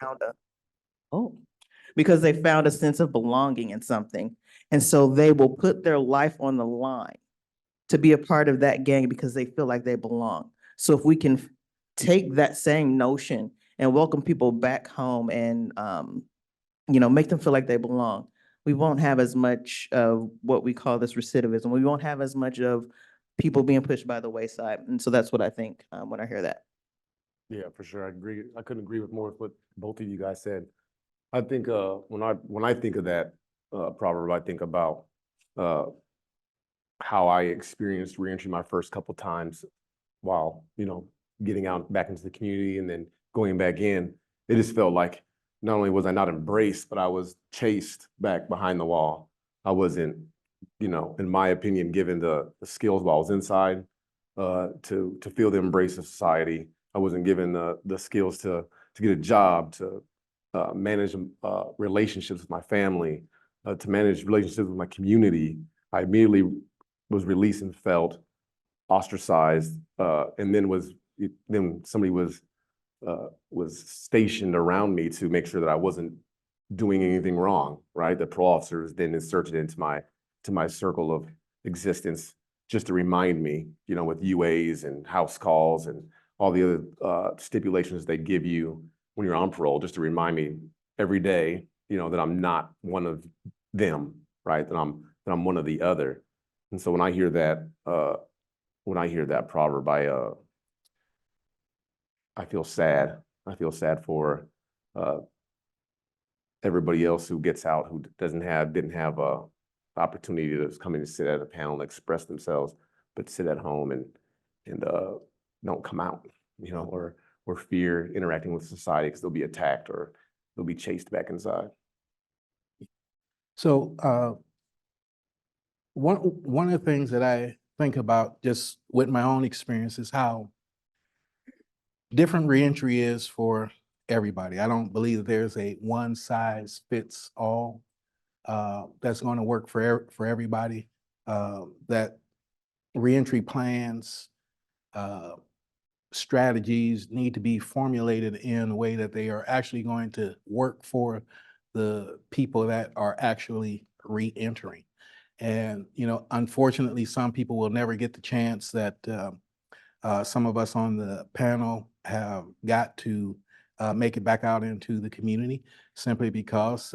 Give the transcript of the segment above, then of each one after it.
found because they found a sense of belonging in something. And so they will put their life on the line to be a part of that gang because they feel like they belong. So if we can take that same notion and welcome people back home and, make them feel like they belong, we won't have as much of what we call this recidivism. We won't have as much of people being pushed by the wayside. And so that's what I think when I hear that. Yeah, for sure. I agree. I couldn't agree with more with what both of you guys said. I think when I think of that proverb, I think about how I experienced reentry my first couple times while, getting out back into the community and then going back in. It just felt like not only was I not embraced, but I was chased back behind the wall. I wasn't, in my opinion, given the skills while I was inside to feel the embrace of society. I wasn't given the skills to get a job, to manage relationships with my family, to manage relationships with my community. I immediately was released and felt ostracized, and then somebody was stationed around me to make sure that I wasn't doing anything wrong. Right, the parole officers then inserted into my circle of existence just to remind me, with UAs and house calls and all the other stipulations they give you when you're on parole, just to remind me every day, that I'm not one of them, right? That I'm one of the other. And so when I hear that proverb, I feel sad. I feel sad for everybody else who gets out who didn't have a opportunity to come in and sit at a panel and express themselves, but sit at home and don't come out, or fear interacting with society because they'll be attacked or they'll be chased back inside. So one of the things that I think about just with my own experience is how different reentry is for everybody. I don't believe that there's a one size fits all that's going to work for everybody. That reentry plans, strategies need to be formulated in a way that they are actually going to work for the people that are actually re-entering. And, unfortunately, some people will never get the chance that some of us on the panel have got to make it back out into the community simply because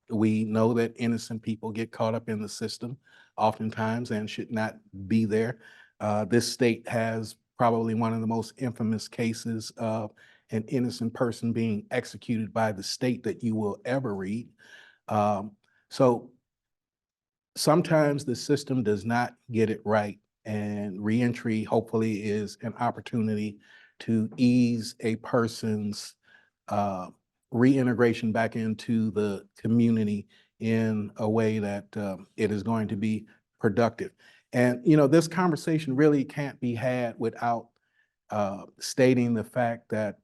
we know that innocent people get caught up in the system oftentimes and should not be there. This state has probably one of the most infamous cases of an innocent person being executed by the state that you will ever read. So sometimes the system does not get it right, and reentry hopefully is an opportunity to ease a person's reintegration back into the community in a way that it is going to be productive. And, this conversation really can't be had without stating the fact that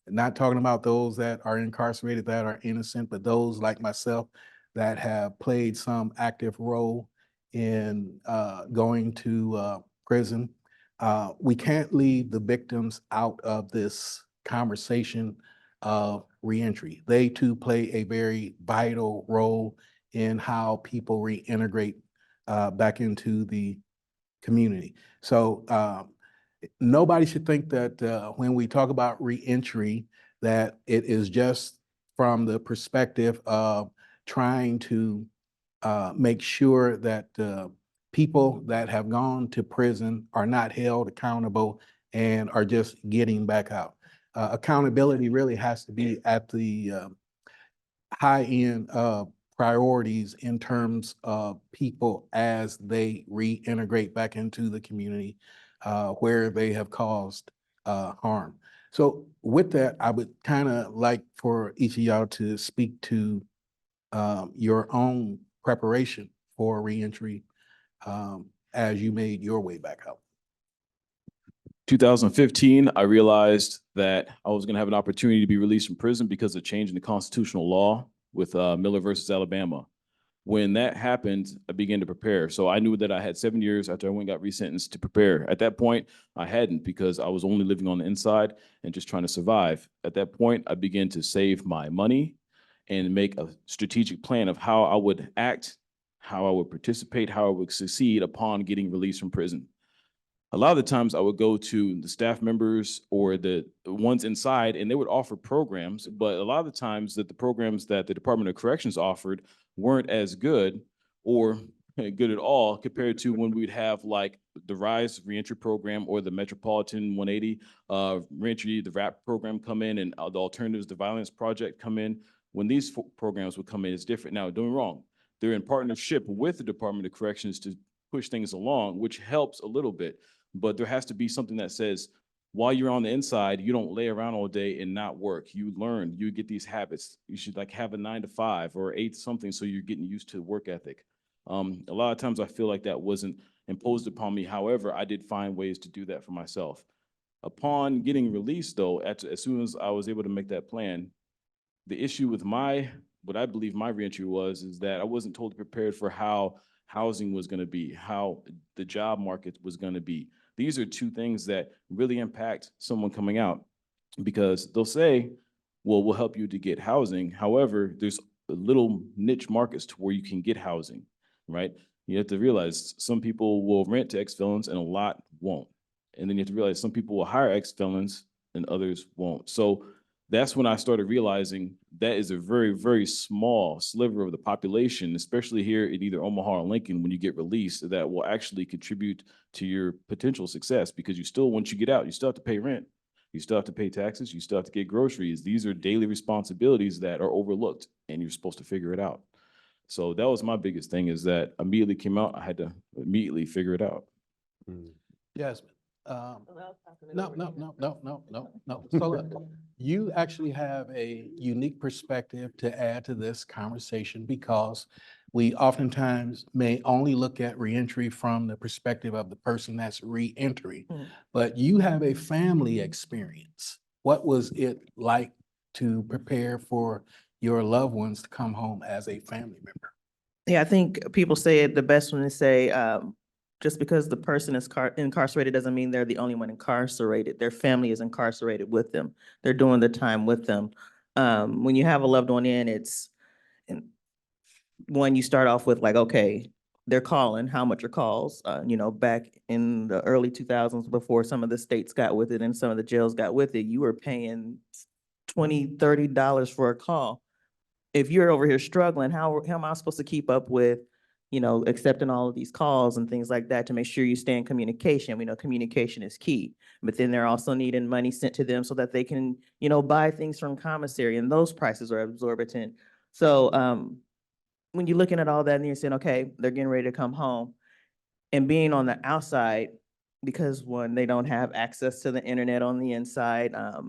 not talking about those that are incarcerated that are innocent, but those like myself that have played some active role in going to prison. We can't leave the victims out of this conversation of reentry. They too play a very vital role in how people reintegrate back into the community. So nobody should think that when we talk about reentry, that it is just from the perspective of trying to make sure that people that have gone to prison are not held accountable and are just getting back out. Accountability really has to be at the high end of priorities in terms of people as they reintegrate back into the community where they have caused harm. So with that, I would kind of like for each of y'all to speak to your own preparation for reentry as you made your way back out. 2015, I realized that I was going to have an opportunity to be released from prison because of change in the constitutional law with Miller versus Alabama, When that happened, I began to prepare. So I knew that I had 7 years after I went and got resentenced to prepare. At that point, I hadn't, because I was only living on the inside and just trying to survive. At that point, I began to save my money and make a strategic plan of how I would act, how I would participate, how I would succeed upon getting released from prison. A lot of the times I would go to the staff members or the ones inside, and they would offer programs, but a lot of the times that the programs that the Department of Corrections offered weren't as good or good at all compared to when we'd have like the RISE reentry program or the Metropolitan 180 reentry, the RAP program come in, and the Alternatives to Violence Project come in. When these programs would come in, it's different. Now, don't get me wrong, they're in partnership with the Department of Corrections to push things along, which helps a little bit. But there has to be something that says, while you're on the inside, you don't lay around all day and not work. You learn, you get these habits. You should like have a 9 to 5 or 8 something, so you're getting used to work ethic. A lot of times I feel like that wasn't imposed upon me. However, I did find ways to do that for myself. Upon getting released, though, as soon as I was able to make that plan, the issue with what I believe my reentry is that I wasn't totally prepared for how housing was going to be, how the job market was going to be. These are two things that really impact someone coming out, because they'll say, well, we'll help you to get housing. However, there's little niche markets to where you can get housing, right? You have to realize some people will rent to ex-felons and a lot won't. And then you have to realize some people will hire ex-felons and others won't. So that's when I started realizing that is a very, very small sliver of the population, especially here in either Omaha or Lincoln, when you get released, that will actually contribute to your potential success, because you still, once you get out, you still have to pay rent. You still have to pay taxes. You still have to get groceries. These are daily responsibilities that are overlooked, and you're supposed to figure it out. So that was my biggest thing, is that immediately came out, I had to immediately figure it out. Jasmine. No. So look, you actually have a unique perspective to add to this conversation, because we oftentimes may only look at reentry from the perspective of the person that's reentering, but you have a family experience. What was it like to prepare for your loved ones to come home as a family member? Yeah, I think people say it the best when they say, just because the person is incarcerated doesn't mean they're the only one incarcerated. Their family is incarcerated with them. They're doing the time with them. When you have a loved one in, when you start off with like, okay, they're calling, how much are calls? Back in the early 2000s, before some of the states got with it and some of the jails got with it, you were paying $20, $30 for a call. If you're over here struggling, how am I supposed to keep up with, accepting all of these calls and things like that to make sure you stay in communication? We know communication is key, but then they're also needing money sent to them so that they can, buy things from commissary, and those prices are exorbitant. So when you're looking at all that and you're saying, okay, they're getting ready to come home, and being on the outside, because one, they don't have access to the internet on the inside. I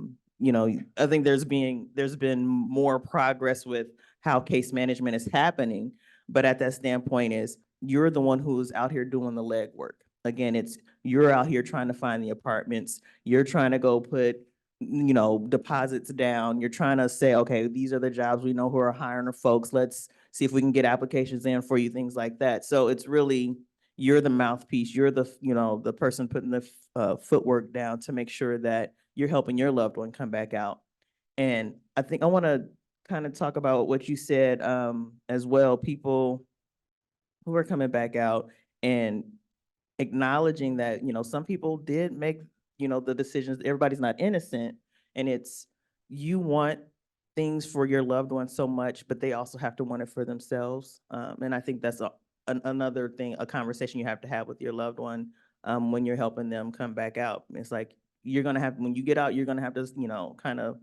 think there's been more progress with how case management is happening, but at that standpoint is you're the one who's out here doing the legwork. Again, you're out here trying to find the apartments. You're trying to go put, deposits down. You're trying to say, okay, these are the jobs we know who are hiring the folks. Let's see if we can get applications in for you, things like that. So it's really, you're the mouthpiece. You're the person putting the footwork down to make sure that you're helping your loved one come back out. And I think I want to kind of talk about what you said as well, people who are coming back out and acknowledging that, some people did make, the decisions. Everybody's not innocent, and you want things for your loved one so much, but they also have to want it for themselves. And I think that's another thing, a conversation you have to have with your loved one when you're helping them come back out. It's like, when you get out, you're gonna have to, kind of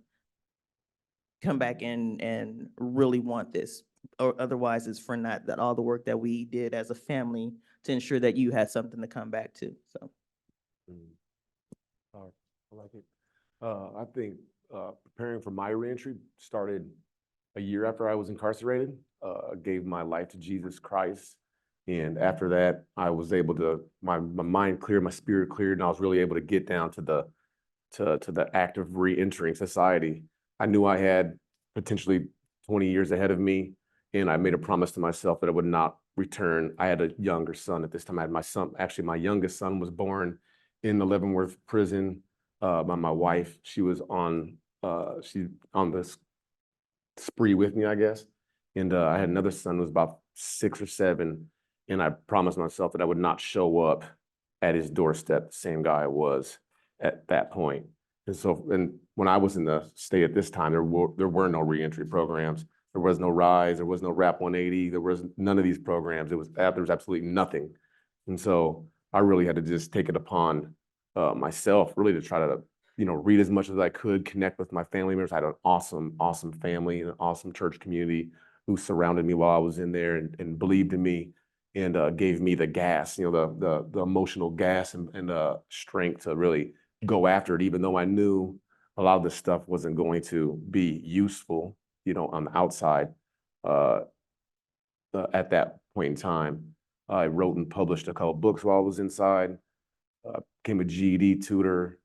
come back and really want this, or otherwise it's for naught, that all the work that we did as a family to ensure that you had something to come back to. So. I like it. I think preparing for my reentry started a year after I was incarcerated. Gave my life to Jesus Christ. And after that, I was able to, my mind cleared, my spirit cleared, and I was really able to get down to the act of re-entering society. I knew I had potentially 20 years ahead of me, And I made a promise to myself that I would not return. I had a younger son at this time. I had my son, actually my youngest son was born in the Leavenworth prison by my wife. She was on this spree with me, I guess. And I had another son who was about 6 or 7. And I promised myself that I would not show up at his doorstep, the same guy I was at that point. And so, and when I was in the state at this time, there were no reentry programs. There was no RISE, there was no RAP 180, there was none of these programs. There was absolutely nothing. And so I really had to just take it upon myself really to try to, read as much as I could, connect with my family members. I had an awesome, awesome family and an awesome church community who surrounded me while I was in there and believed in me and gave me the gas, the emotional gas and strength to really go after it, even though I knew a lot of this stuff wasn't going to be useful, on the outside. At that point in time, I wrote and published a couple books while I was inside, became a GED tutor,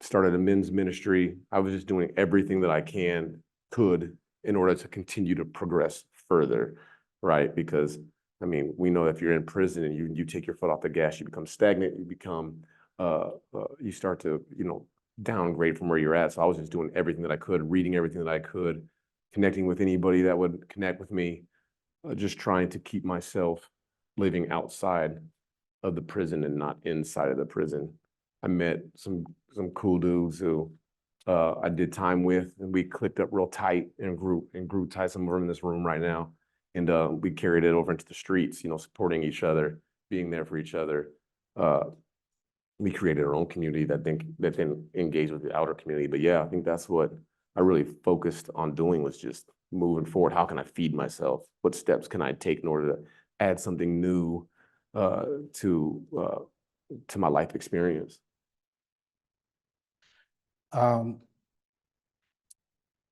started a men's ministry. I was just doing everything that I could in order to continue to progress further, right? Because, I mean, we know that if you're in prison and you take your foot off the gas, you become stagnant, you start to, downgrade from where you're at. So I was just doing everything that I could, reading everything that I could, connecting with anybody that would connect with me, just trying to keep myself living outside of the prison and not inside of the prison. I met some cool dudes who I did time with, and we clicked up real tight and grew tight. Some of them in this room right now, and we carried it over into the streets. Supporting each other, being there for each other. We created our own community that then engaged with the outer community. But yeah, I think that's what I really focused on doing, was just moving forward. How can I feed myself? What steps can I take in order to add something new to my life experience?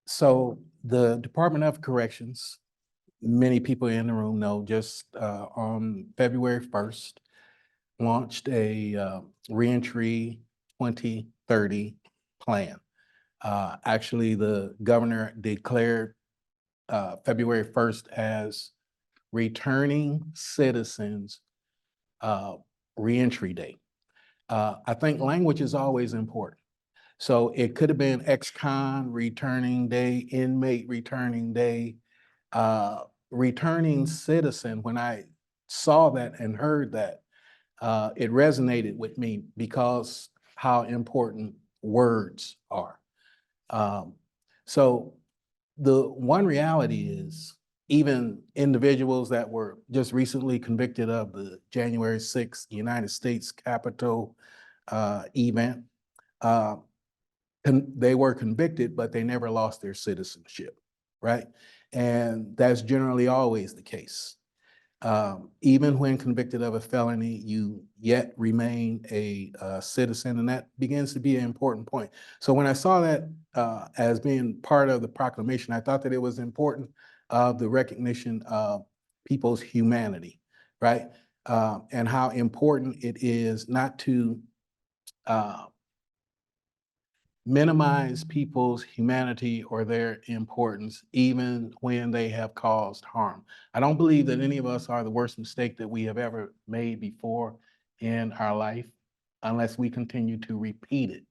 So the Department of Corrections, many people in the room know, just on February 1st, launched a reentry 2030 plan. Actually, the governor declared February 1st as Returning Citizens Reentry Day. I think language is always important. So it could have been ex-con returning day, inmate returning day, returning citizen. When I saw that and heard that, it resonated with me because how important words are. So the one reality is, even individuals that were just recently convicted of the January 6th United States Capitol event, they were convicted, but they never lost their citizenship, right? And that's generally always the case. Even when convicted of a felony, you yet remain a citizen, and that begins to be an important point. So when I saw that as being part of the proclamation, I thought that it was important of the recognition of people's humanity, right? And how important it is not to minimize people's humanity or their importance, even when they have caused harm. I don't believe that any of us are the worst mistake that we have ever made before in our life, unless we continue to repeat it,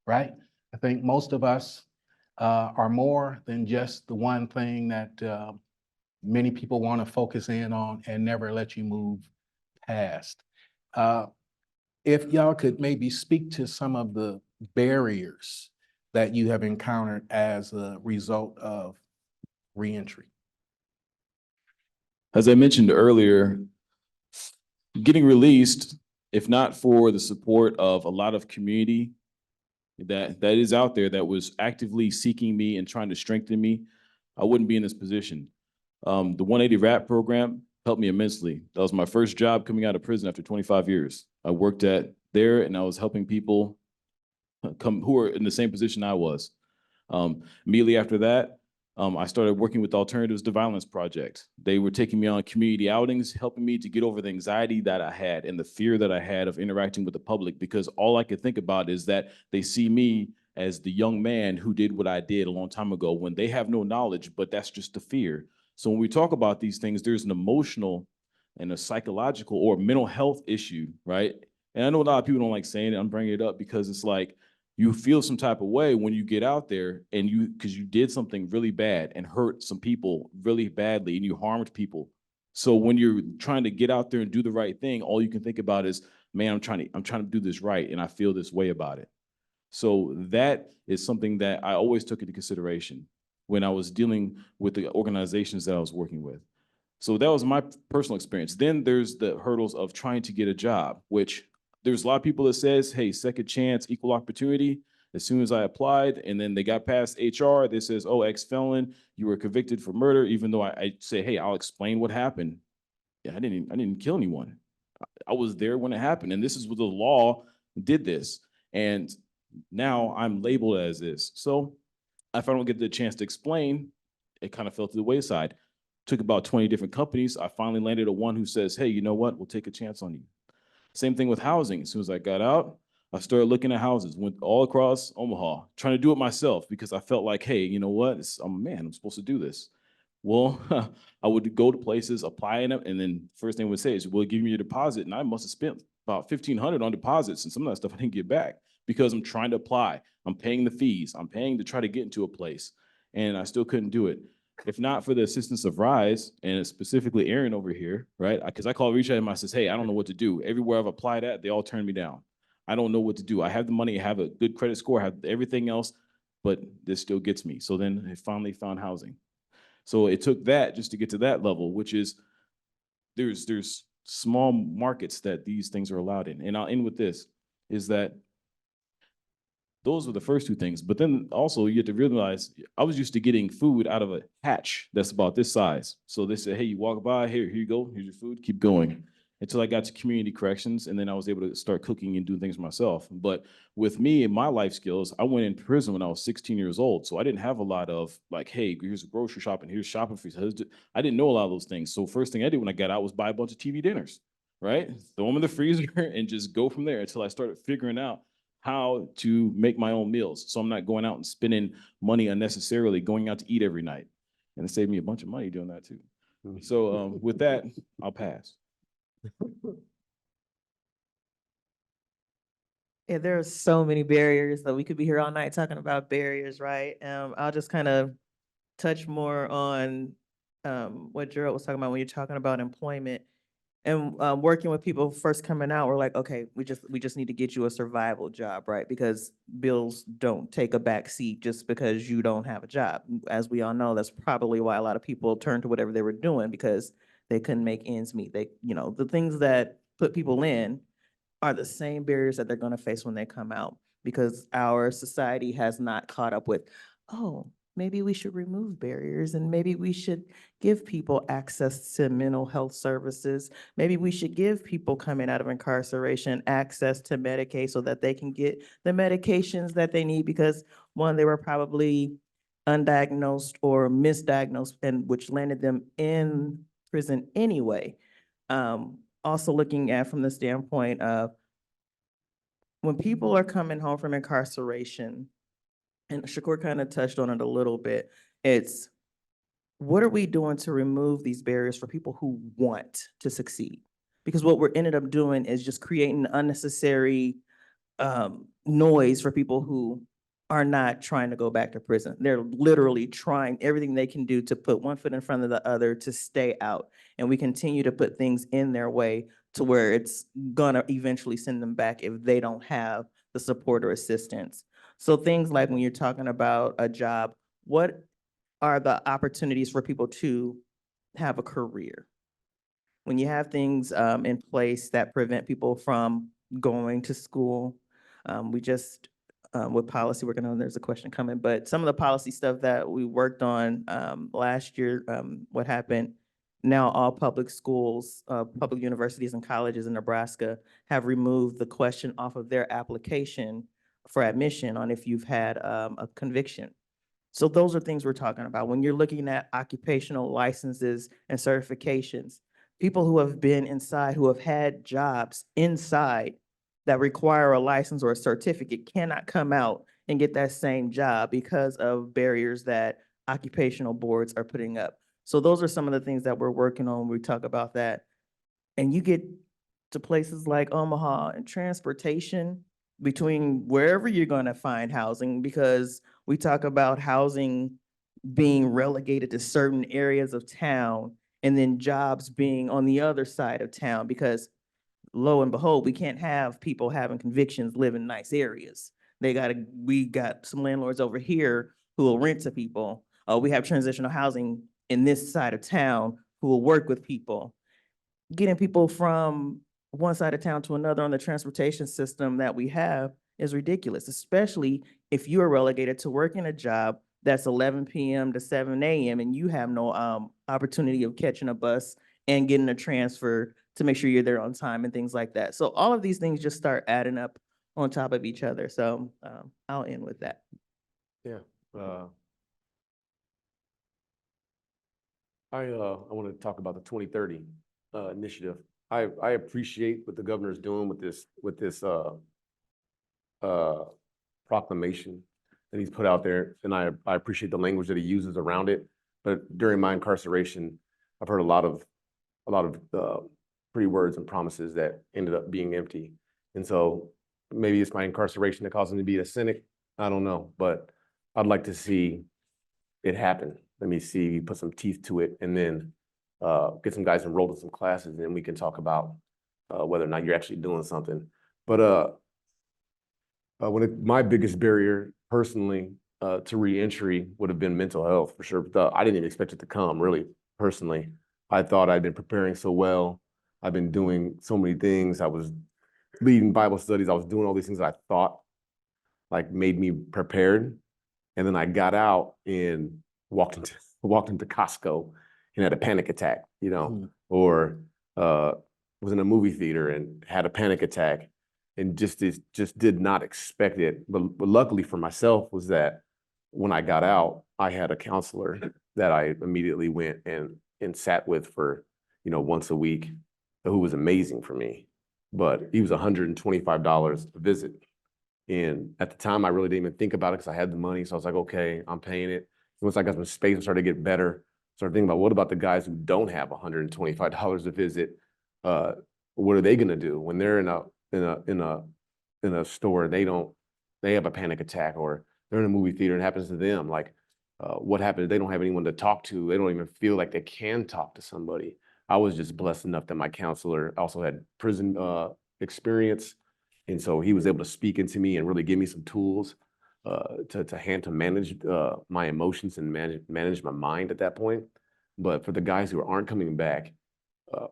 right? I think most of us are more than just the one thing that many people want to focus in on and never let you move past. If y'all could maybe speak to some of the barriers that you have encountered as a result of reentry. As I mentioned earlier, getting released, if not for the support of a lot of community that is out there that was actively seeking me and trying to strengthen me, I wouldn't be in this position. The 180 RAP program helped me immensely. That was my first job coming out of prison after 25 years. I worked there and I was helping people who were in the same position I was. Immediately after that, I started working with Alternatives to Violence Project. They were taking me on community outings, helping me to get over the anxiety that I had and the fear that I had of interacting with the public, because all I could think about is that they see me as the young man who did what I did a long time ago when they have no knowledge, but that's just the fear. So when we talk about these things, there's an emotional and a psychological or mental health issue, right? And I know a lot of people don't like saying it. I'm bringing it up because it's like you feel some type of way when you get out there and because you did something really bad and hurt some people really badly and you harmed people. So when you're trying to get out there and do the right thing, all you can think about is, man, I'm trying to do this right, and I feel this way about it. So that is something that I always took into consideration when I was dealing with the organizations that I was working with. So that was my personal experience. Then there's the hurdles of trying to get a job, which there's a lot of people that says, hey, second chance, equal opportunity. As soon as I applied and then they got past HR, they says, oh, ex-felon, you were convicted for murder, even though I say, hey, I'll explain what happened. Yeah, I didn't kill anyone. I was there when it happened. And this is what the law did this. And now I'm labeled as this. So if I don't get the chance to explain, it kind of fell to the wayside. Took about 20 different companies. I finally landed at one who says, hey, you know what? We'll take a chance on you. Same thing with housing. As soon as I got out, I started looking at houses, went all across Omaha, trying to do it myself because I felt like, hey, you know what? I'm a man, I'm supposed to do this. Well, I would go to places, apply in them, and then first thing I would say is, well, give me your deposit. And I must have spent about $1,500 on deposits, and some of that stuff I didn't get back because I'm trying to apply. I'm paying the fees. I'm paying to try to get into a place, and I still couldn't do it. If not for the assistance of Rise, and specifically Aaron over here, right? Because I reach out to him, I says, hey, I don't know what to do. Everywhere I've applied at, they all turn me down. I don't know what to do. I have the money, I have a good credit score, I have everything else, but this still gets me. So then I finally found housing. So it took that just to get to that level, which is there's small markets that these things are allowed in. And I'll end with this, is that those were the first two things. But then also you have to realize I was used to getting food out of a hatch that's about this size. So they said, hey, you walk by, here you go, here's your food, keep going. Until I got to community corrections, and then I was able to start cooking and doing things myself. But with me and my life skills, I went in prison when I was 16 years old. So I didn't have a lot of like, hey, here's a grocery shopping, here's shopping for you. I didn't know a lot of those things. So first thing I did when I got out was buy a bunch of TV dinners, right? Throw them in the freezer and just go from there until I started figuring out how to make my own meals. So I'm not going out and spending money unnecessarily, going out to eat every night. And it saved me a bunch of money doing that too. So with that, I'll pass. Yeah, there are so many barriers that we could be here all night talking about barriers, right? I'll just kind of touch more on what Jerrold was talking about when you're talking about employment and working with people first coming out. We're like, okay, we just need to get you a survival job, right? Because bills don't take a back seat just because you don't have a job. As we all know, that's probably why a lot of people turned to whatever they were doing because they couldn't make ends meet. The things that put people in are the same barriers that they're going to face when they come out because our society has not caught up with, oh, maybe we should remove barriers and maybe we should give people access to mental health services. Maybe we should give people coming out of incarceration access to Medicaid so that they can get the medications that they need because one, they were probably undiagnosed or misdiagnosed and which landed them in prison anyway. Also looking at from the standpoint of when people are coming home from incarceration, and Shakur kind of touched on it a little bit, it's what are we doing to remove these barriers for people who want to succeed? Because what we're ended up doing is just creating unnecessary noise for people who are not trying to go back to prison. They're literally trying everything they can do to put one foot in front of the other to stay out. And we continue to put things in their way to where it's gonna eventually send them back if they don't have the support or assistance. So things like when you're talking about a job, what are the opportunities for people to have a career? When you have things in place that prevent people from going to school, we just with policy working on, there's a question coming, but some of the policy stuff that we worked on last year, what happened, now all public schools, public universities and colleges in Nebraska have removed the question off of their application for admission on if you've had a conviction. So those are things we're talking about. When you're looking at occupational licenses and certifications, people who have been inside, who have had jobs inside that require a license or a certificate cannot come out and get that same job because of barriers that occupational boards are putting up. So those are some of the things that we're working on when we talk about that. And you get to places like Omaha and transportation between wherever you're gonna find housing, because we talk about housing being relegated to certain areas of town and then jobs being on the other side of town, because lo and behold, we can't have people having convictions live in nice areas. We got some landlords over here who will rent to people. We have transitional housing in this side of town who will work with people. Getting people from one side of town to another on the transportation system that we have is ridiculous, especially if you are relegated to working a job that's 11 p.m. to 7 a.m. and you have no opportunity of catching a bus and getting a transfer to make sure you're there on time and things like that. So all of these things just start adding up on top of each other. So I'll end with that. Yeah. I want to talk about the 2030 initiative. I appreciate what the governor is doing with this proclamation that he's put out there, and I appreciate the language that he uses around it. But during my incarceration, I've heard a lot of pretty words and promises that ended up being empty. And so maybe it's my incarceration that caused him to be a cynic. I don't know, but I'd like to see it happen. Let me see, put some teeth to it, and then get some guys enrolled in some classes, and then we can talk about whether or not you're actually doing something. But my biggest barrier personally to reentry would have been mental health for sure. I didn't even expect it to come, really, personally. I thought I'd been preparing so well. I've been doing so many things. I was leading Bible studies. I was doing all these things that I thought like made me prepared. And then I got out and walked into Costco and had a panic attack, or was in a movie theater and had a panic attack and just did not expect it. But luckily for myself was that when I got out, I had a counselor that I immediately went and sat with for, once a week, who was amazing for me. But he was $125 a visit. And at the time, I really didn't even think about it because I had the money. So I was like, okay, I'm paying it. Once I got some space and started to get better, started thinking about what about the guys who don't have $125 a visit? What are they going to do when they're in a store and they have a panic attack, or they're in a movie theater and it happens to them? Like, what happens? They don't have anyone to talk to. They don't even feel like they can talk to somebody. I was just blessed enough that my counselor also had prison experience. And so he was able to speak into me and really give me some tools to manage my emotions and manage my mind at that point. But for the guys who aren't coming back,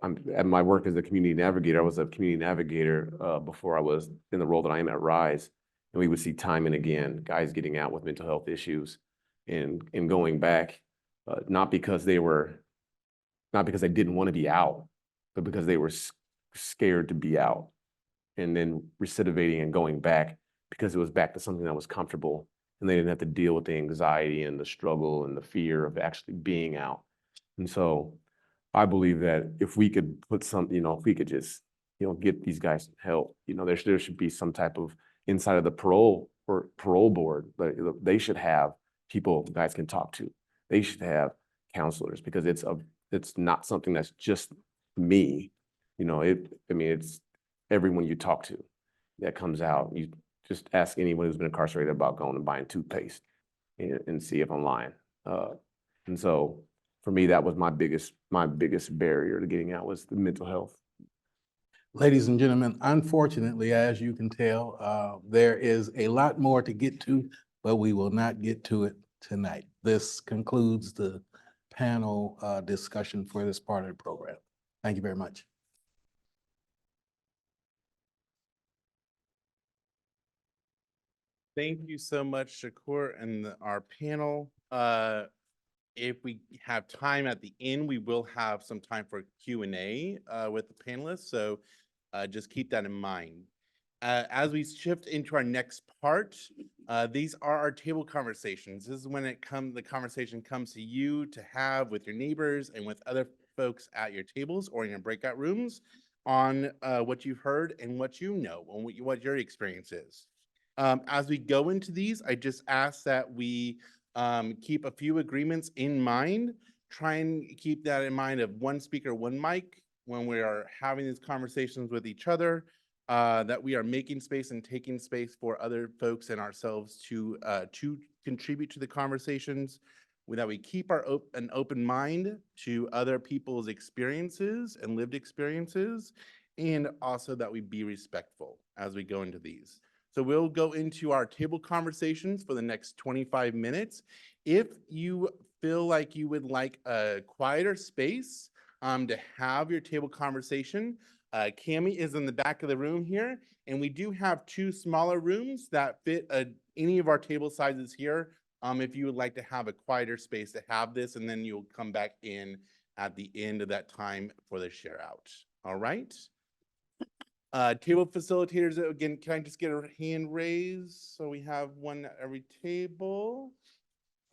I'm at my work as a community navigator. I was a community navigator before I was in the role that I am at Rise. And we would see time and again guys getting out with mental health issues and going back, not because they didn't want to be out, but because they were scared to be out, and then recidivating and going back because it was back to something that was comfortable, and they didn't have to deal with the anxiety and the struggle and the fear of actually being out. And so I believe that if we could put some, if we could just, get these guys some help, there should be some type of inside of the parole board, but they should have people guys can talk to. They should have counselors, because it's not something that's just me. It's everyone you talk to that comes out. You just ask anyone who's been incarcerated about going and buying toothpaste and see if I'm lying. And so for me, that was my biggest barrier to getting out, was the mental health. Ladies and gentlemen, unfortunately, as you can tell, there is a lot more to get to, but we will not get to it tonight. This concludes the panel discussion for this part of the program. Thank you very much. Thank you so much, Shakur, and our panel. If we have time at the end, we will have some time for Q&A with the panelists, so just keep that in mind. As we shift into our next part, these are our table conversations. This is when the conversation comes to you to have with your neighbors and with other folks at your tables or in your breakout rooms on what you've heard and what you know and what your experience is. As we go into these, I just ask that we keep a few agreements in mind. Try and keep that in mind of one speaker, one mic when we are having these conversations with each other. That we are making space and taking space for other folks and ourselves to contribute to the conversations. That we keep an open mind to other people's experiences and lived experiences, and also that we be respectful as we go into these. So we'll go into our table conversations for the next 25 minutes. If you feel like you would like a quieter space to have your table conversation, Cami is in the back of the room here, and we do have 2 smaller rooms that fit any of our table sizes here. If you would like to have a quieter space to have this, and then you'll come back in at the end of that time for the share out. All right. Table facilitators, again, can I just get a hand raised? So we have one at every table.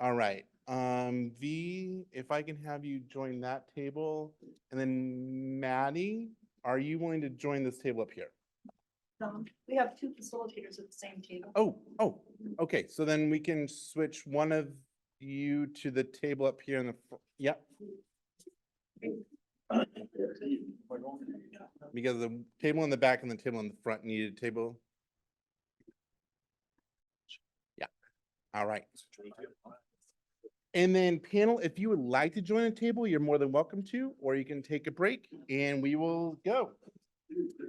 All right. V, if I can have you join that table. And then Maddie, are you willing to join this table up here? We have 2 facilitators at the same table. Oh, okay. So then we can switch one of you to the table up here in the, yep. Because the table in the back and the table in the front needed a table. Yeah. All right. And then panel, if you would like to join a table, you're more than welcome to, or you can take a break and we will go.